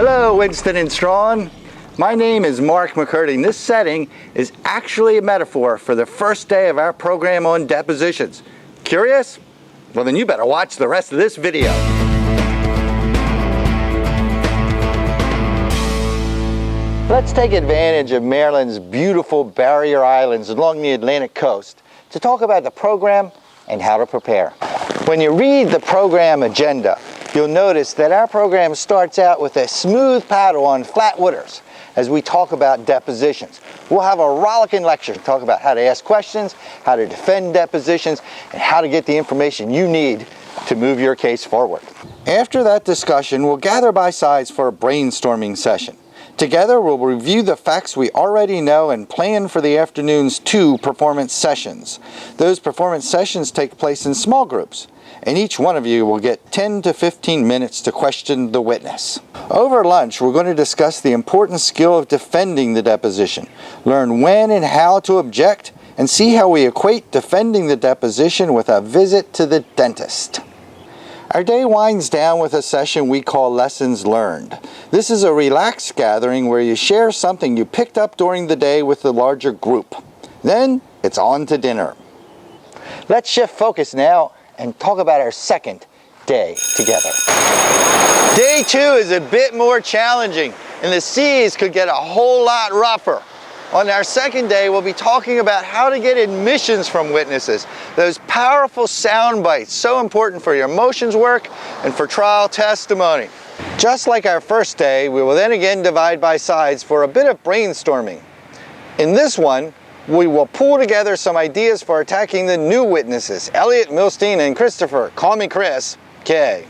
Hello, Winston and Strawn. My name is Mark McCurdy, and this setting is actually a metaphor for the first day of our program on depositions. Curious? Well, then you better watch the rest of this video. Let's take advantage of Maryland's beautiful barrier islands along the Atlantic coast to talk about the program and how to prepare. When you read the program agenda, you'll notice that our program starts out with a smooth paddle on flat waters as we talk about depositions. We'll have a rollicking lecture to talk about how to ask questions, how to defend depositions, and how to get the information you need to move your case forward. After that discussion, we'll gather by sides for a brainstorming session. Together, we'll review the facts we already know and plan for the afternoon's 2 performance sessions. Those performance sessions take place in small groups, and each one of you will get 10 to 15 minutes to question the witness. Over lunch, we're going to discuss the important skill of defending the deposition, learn when and how to object, and see how we equate defending the deposition with a visit to the dentist. Our day winds down with a session we call Lessons Learned. This is a relaxed gathering where you share something you picked up during the day with the larger group. Then it's on to dinner. Let's shift focus now and talk about our second day together. Day 2 is a bit more challenging, and the seas could get a whole lot rougher. On our second day, we'll be talking about how to get admissions from witnesses, those powerful sound bites so important for your motions work and for trial testimony. Just like our first day, we will then again divide by sides for a bit of brainstorming. In this one, we will pull together some ideas for attacking the new witnesses, Elliot, Milstein, and Christopher, call me Chris, K.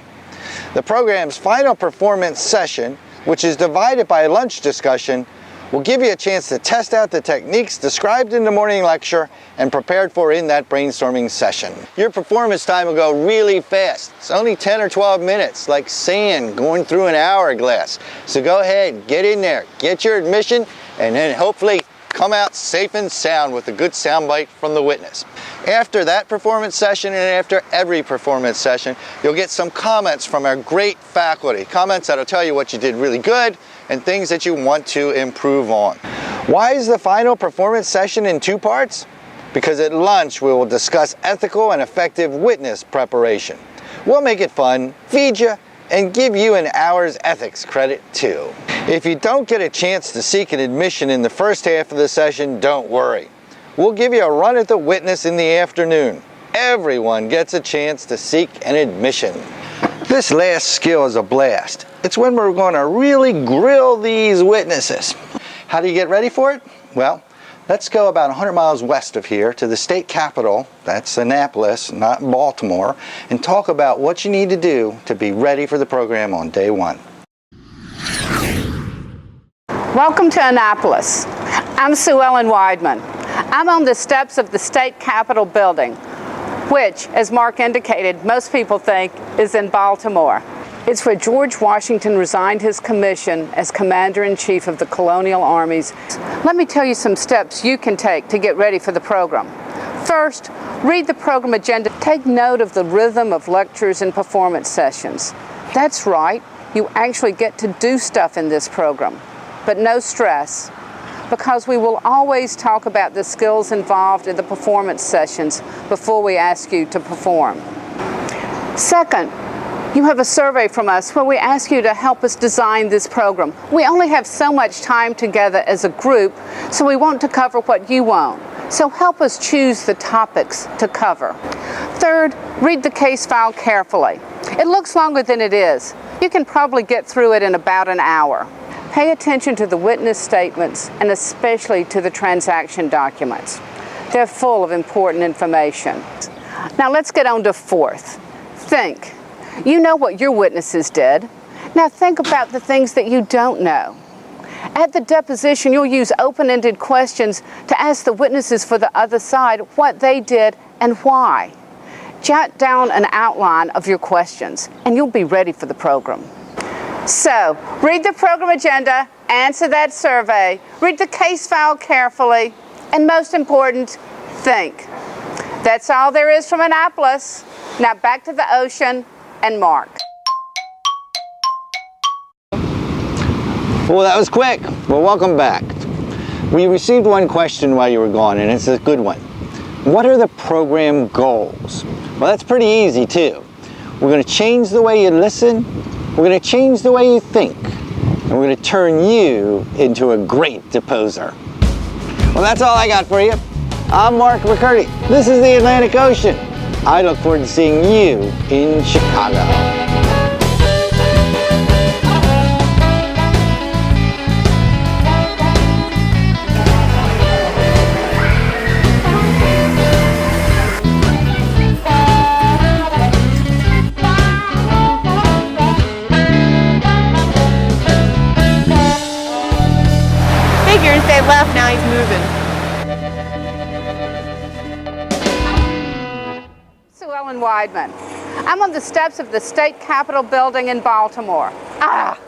The program's final performance session, which is divided by a lunch discussion, will give you a chance to test out the techniques described in the morning lecture and prepared for in that brainstorming session. Your performance time will go really fast. It's only 10 or 12 minutes, like sand going through an hourglass. So go ahead, get in there, get your admission, and then hopefully come out safe and sound with a good soundbite from the witness. After that performance session and after every performance session, you'll get some comments from our great faculty. Comments that'll tell you what you did really good and things that you want to improve on. Why is the final performance session in 2 parts? Because at lunch we will discuss ethical and effective witness preparation. We'll make it fun, feed you, and give you an hour's ethics credit too. If you don't get a chance to seek an admission in the first half of the session, don't worry. We'll give you a run at the witness in the afternoon. Everyone gets a chance to seek an admission. This last skill is a blast. It's when we're going to really grill these witnesses. How do you get ready for it? Well, let's go about 100 miles west of here to the state capitol, that's Annapolis, not Baltimore, and talk about what you need to do to be ready for the program on day 1. Welcome to Annapolis. I'm Sue Ellen Weidman. I'm on the steps of the state capitol building, which, as Mark indicated, most people think is in Baltimore. It's where George Washington resigned his commission as Commander-in-Chief of the colonial armies. Let me tell you some steps you can take to get ready for the program. First, read the program agenda. Take note of the rhythm of lectures and performance sessions. That's right, you actually get to do stuff in this program, but no stress, because we will always talk about the skills involved in the performance sessions before we ask you to perform. Second, you have a survey from us where we ask you to help us design this program. We only have so much time together as a group, so we want to cover what you want. So help us choose the topics to cover. Third, read the case file carefully. It looks longer than it is. You can probably get through it in about an hour. Pay attention to the witness statements and especially to the transaction documents. They're full of important information. Now let's get on to fourth. Think. You know what your witnesses did. Now think about the things that you don't know. At the deposition, you'll use open-ended questions to ask the witnesses for the other side what they did and why. Jot down an outline of your questions, and you'll be ready for the program. So, read the program agenda, answer that survey, read the case file carefully, and most important, think. That's all there is from Annapolis. Now back to the ocean and Mark. Well, that was quick. Well, welcome back. We received one question while you were gone, and it's a good one. What are the program goals? Well, that's pretty easy, too. We're going to change the way you listen, we're going to change the way you think, and we're going to turn you into a great deposer. Well, that's all I got for you. I'm Mark McCurdy. This is the Atlantic Ocean. I look forward to seeing you in Chicago. Figures they left, now he's moving. Sue Ellen Weidman. I'm on the steps of the State Capitol building in Baltimore. Ah!